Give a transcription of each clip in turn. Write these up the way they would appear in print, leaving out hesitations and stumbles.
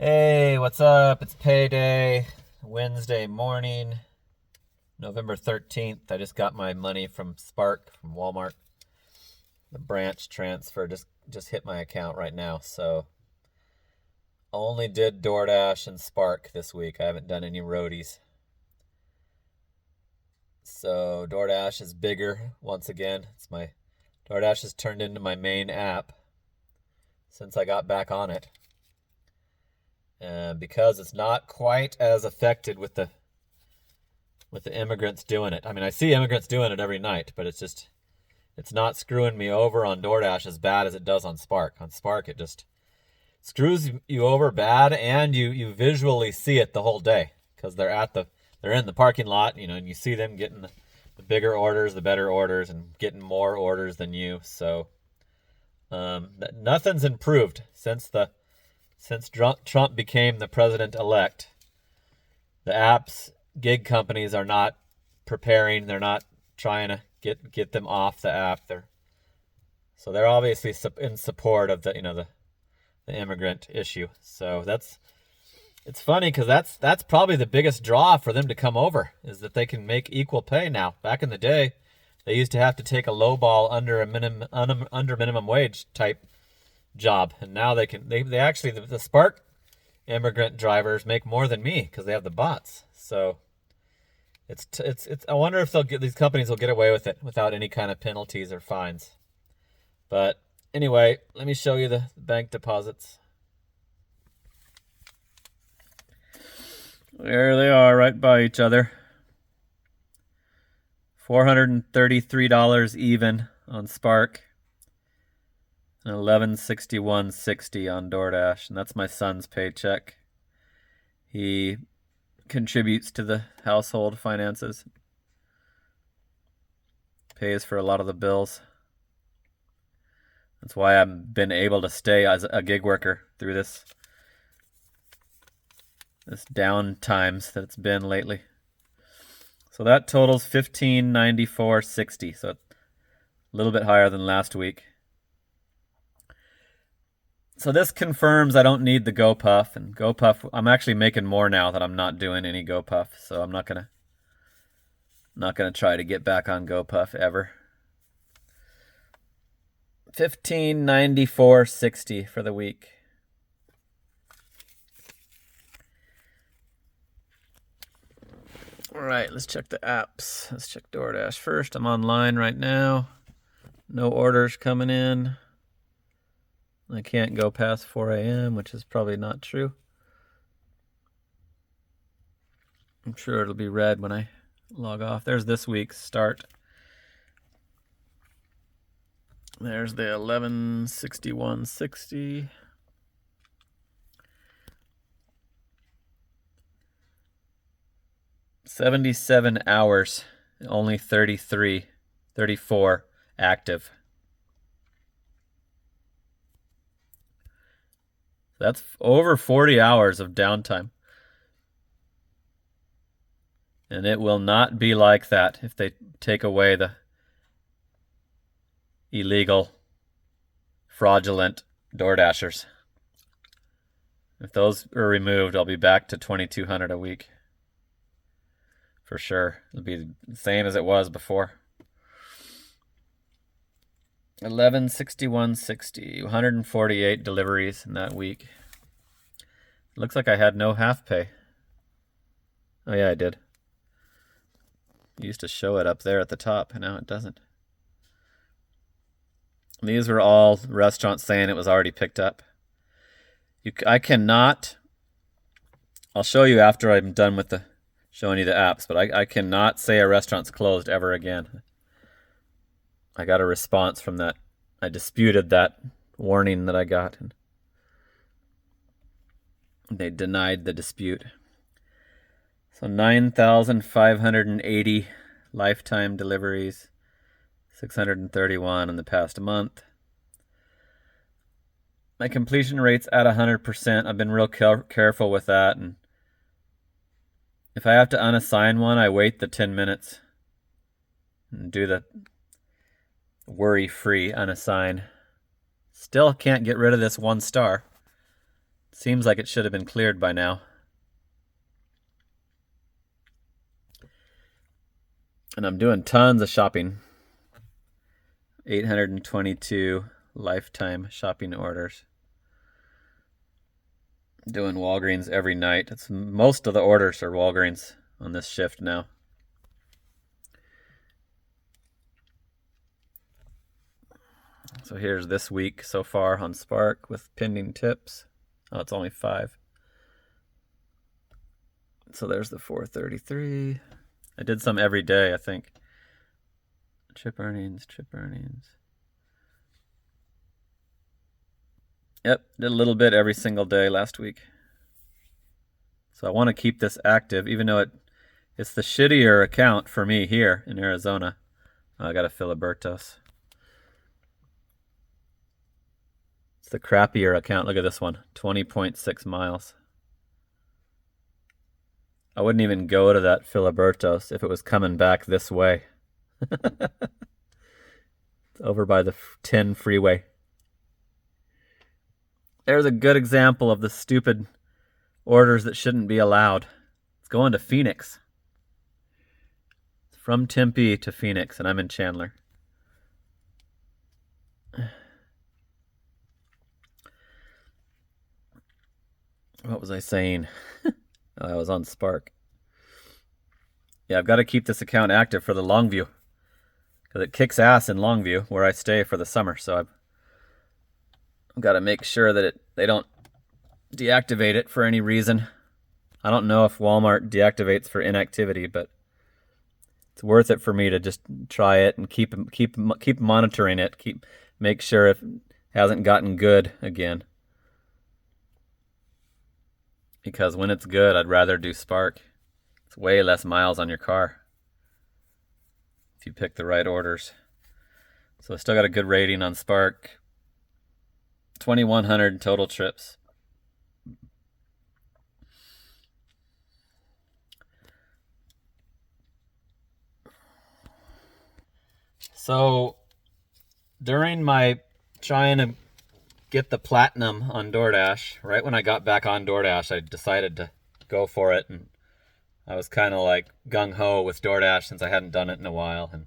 Hey, what's up? It's payday, Wednesday morning, November 13th. I just got my money from Spark from Walmart. The branch transfer just hit my account right now. So only did DoorDash and Spark this week. I haven't done any roadies. So DoorDash is bigger once again. DoorDash has turned into my main app since I got back on it. Because it's not quite as affected with the immigrants doing it. I mean, I see immigrants doing it every night, but it's not screwing me over on DoorDash as bad as it does on Spark. On Spark, it just screws you over bad, and you visually see it the whole day because they're in the parking lot, and you see them getting the bigger orders, the better orders, and getting more orders than you. So nothing's improved since Trump became the president-elect. The apps gig companies are not preparing. They're not trying to get them off the app. They're obviously in support of the immigrant issue. So it's funny because that's probably the biggest draw for them to come over, is that they can make equal pay now. Back in the day, they used to have to take a low ball under minimum wage type job, and now they actually, the Spark immigrant drivers make more than me because they have the bots. So it's I wonder if these companies will get away with it without any kind of penalties or fines. But anyway, let me show you the bank deposits. There they are, right by each other. $433 even on Spark, and $1161.60 on DoorDash, and that's my son's paycheck. He contributes to the household finances, pays for a lot of the bills. That's why I've been able to stay as a gig worker through this down times that it's been lately. So that totals $1594.60, so a little bit higher than last week. So this confirms I don't need the GoPuff, and GoPuff, I'm actually making more now that I'm not doing any GoPuff, so I'm not gonna try to get back on GoPuff ever. $1594.60 for the week. All right, let's check the apps. Let's check DoorDash first. I'm online right now. No orders coming in. I can't go past 4 a.m., which is probably not true. I'm sure it'll be red when I log off. There's this week's start. There's the 1161.60. $77 hours, only 34 active. That's over 40 hours of downtime. And it will not be like that if they take away the illegal, fraudulent DoorDashers. If those are removed, I'll be back to $2,200 a week. For sure. It'll be the same as it was before. 1161.60, 148 deliveries in that week. Looks like I had no half pay. Oh yeah, I did. It used to show it up there at the top, and now it doesn't. These were all restaurants saying it was already picked up. I cannot. I'll show you after I'm done with showing you the apps, but I cannot say a restaurant's closed ever again. I got a response from that. I disputed that warning that I got, and they denied the dispute. So 9,580 lifetime deliveries, 631 in the past month. My completion rate's at 100%. I've been real careful with that, and if I have to unassign one, I wait the 10 minutes and do the worry-free unassign. Still can't get rid of this 1 star. Seems like it should have been cleared by now. And I'm doing tons of shopping. 822 lifetime shopping orders. Doing Walgreens every night. Most of the orders are Walgreens on this shift now. So here's this week so far on Spark with pending tips. Oh, it's only 5. So there's the 433. I did some every day, I think. Trip earnings. Yep, did a little bit every single day last week. So I want to keep this active, even though it's the shittier account for me here in Arizona. I got a Filibertos. It's the crappier account. Look at this one, 20.6 miles. I wouldn't even go to that Filibertos if it was coming back this way. It's over by the 10 freeway. There's a good example of the stupid orders that shouldn't be allowed. It's going to Phoenix. It's from Tempe to Phoenix, and I'm in Chandler. What was I saying? I was on Spark. Yeah, I've got to keep this account active for the Longview, because it kicks ass in Longview, where I stay for the summer. So I've got to make sure that they don't deactivate it for any reason. I don't know if Walmart deactivates for inactivity, but it's worth it for me to just try it and keep monitoring it. Make sure it hasn't gotten good again. Because when it's good, I'd rather do Spark. It's way less miles on your car if you pick the right orders. So I still got a good rating on Spark. 2,100 total trips. So during my trying to get the platinum on DoorDash, right when I got back on DoorDash, I decided to go for it, and I was kind of like gung-ho with DoorDash since I hadn't done it in a while, and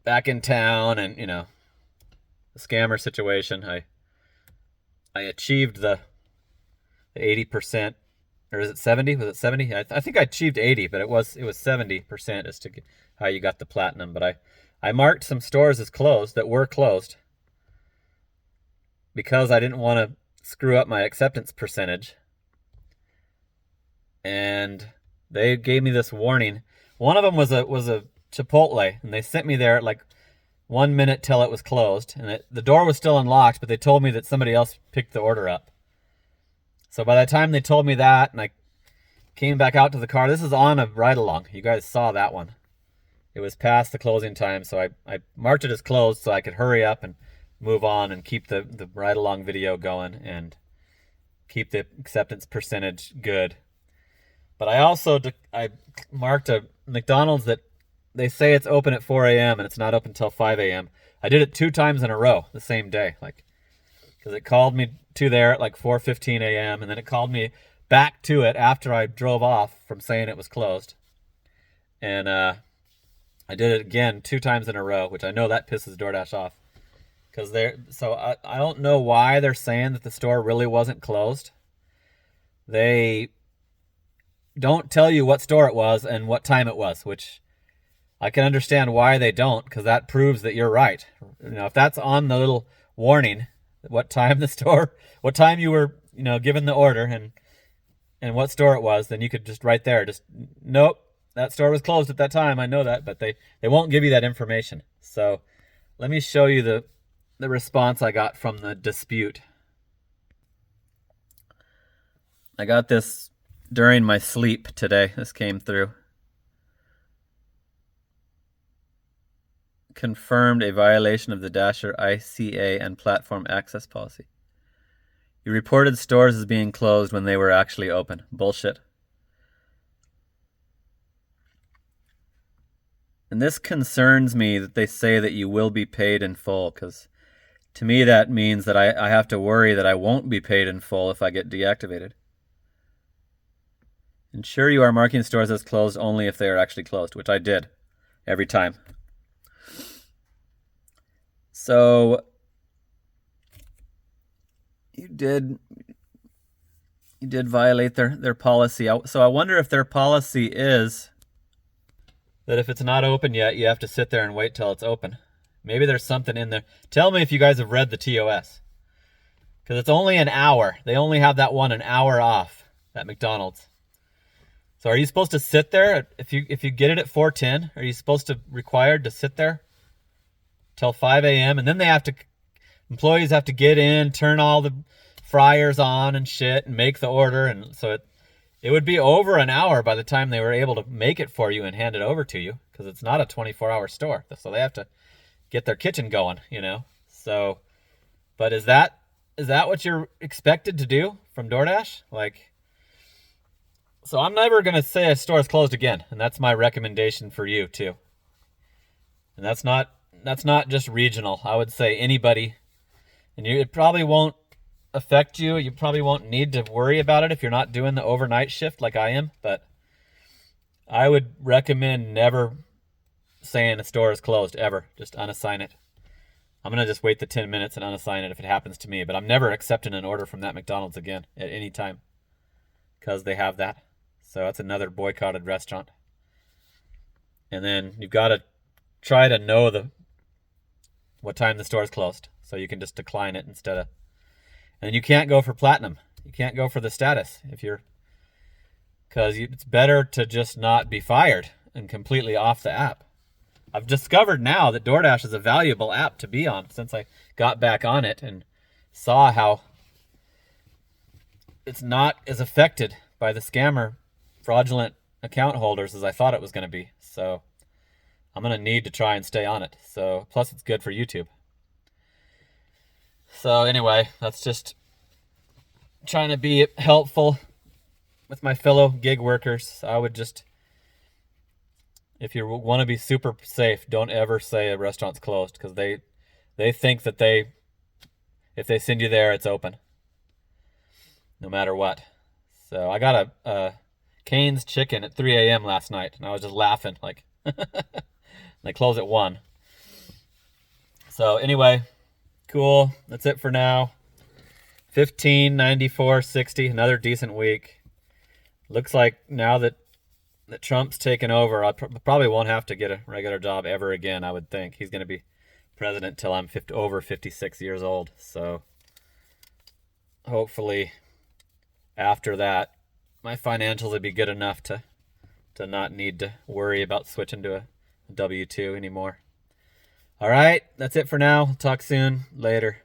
back in town, and the scammer situation, I achieved the 80%, or is it 70? Was it 70? I think I achieved 80, but it was 70% as to how you got the platinum. But I marked some stores as closed that were closed, because I didn't want to screw up my acceptance percentage. And they gave me this warning. One of them was a Chipotle, and they sent me there at like 1 minute till it was closed, and the door was still unlocked, but they told me that somebody else picked the order up. So by the time they told me that, and I came back out to the car, this is on a ride-along. You guys saw that one. It was past the closing time, so I marked it as closed so I could hurry up and move on and keep the ride-along video going and keep the acceptance percentage good. But I also I marked a McDonald's that they say it's open at 4 a.m. and it's not open until 5 a.m. I did it 2 times in a row the same day, because it called me to there at like 4:15 a.m. and then it called me back to it after I drove off from saying it was closed. And I did it again 2 times in a row, which I know that pisses DoorDash off. So I don't know why they're saying that the store really wasn't closed. They don't tell you what store it was and what time it was, which I can understand why they don't, because that proves that you're right. If that's on the little warning, what time you were, given the order and what store it was, then you could just right there, nope, that store was closed at that time. I know that, but they won't give you that information. So let me show you the response I got from the dispute. I got this during my sleep today. This came through. Confirmed a violation of the Dasher ICA and platform access policy. You reported stores as being closed when they were actually open. Bullshit. And this concerns me that they say that you will be paid in full, because To me, that means that I have to worry that I won't be paid in full if I get deactivated. Ensure you are marking stores as closed only if they are actually closed, which I did every time. So you did violate their policy. So I wonder if their policy is that if it's not open yet, you have to sit there and wait till it's open. Maybe there's something in there. Tell me if you guys have read the TOS. Because it's only an hour. They only have that one an hour off at McDonald's. So are you supposed to sit there if you get it at 4:10? Are you supposed to required to sit there till 5 a.m. and then employees have to get in, turn all the fryers on and shit, and make the order, and so it would be over an hour by the time they were able to make it for you and hand it over to you, because it's not a 24-hour store, so they have to get their kitchen going, you know. So, but is that what you're expected to do from DoorDash? Like. So I'm never going to say a store is closed again, and that's my recommendation for you too. And that's not just regional. I would say anybody, and it probably won't affect you. You probably won't need to worry about it if you're not doing the overnight shift like I am, but I would recommend never saying a store is closed ever. Just unassign it. I'm going to just wait the 10 minutes and unassign it if it happens to me, but I'm never accepting an order from that McDonald's again at any time because they have that. So that's another boycotted restaurant. And then you've got to try to know what time the store is closed, so you can just decline it instead of. And you can't go for platinum. You can't go for the status because it's better to just not be fired and completely off the app. I've discovered now that DoorDash is a valuable app to be on since I got back on it and saw how it's not as affected by the fraudulent account holders as I thought it was going to be. So I'm going to need to try and stay on it. So plus it's good for YouTube. So anyway, that's just trying to be helpful with my fellow gig workers. I would just, if you want to be super safe, don't ever say a restaurant's closed, because they think that if they send you there, it's open no matter what. So I got a Cane's chicken at 3 a.m. last night, and I was just laughing like they close at 1. So anyway, cool. That's it for now. 15.94.60, another decent week. Looks like now that Trump's taken over, I probably won't have to get a regular job ever again, I would think. He's going to be president till I'm over 56 years old. So hopefully after that, my financials would be good enough to not need to worry about switching to a W-2 anymore. All right, that's it for now. Talk soon. Later.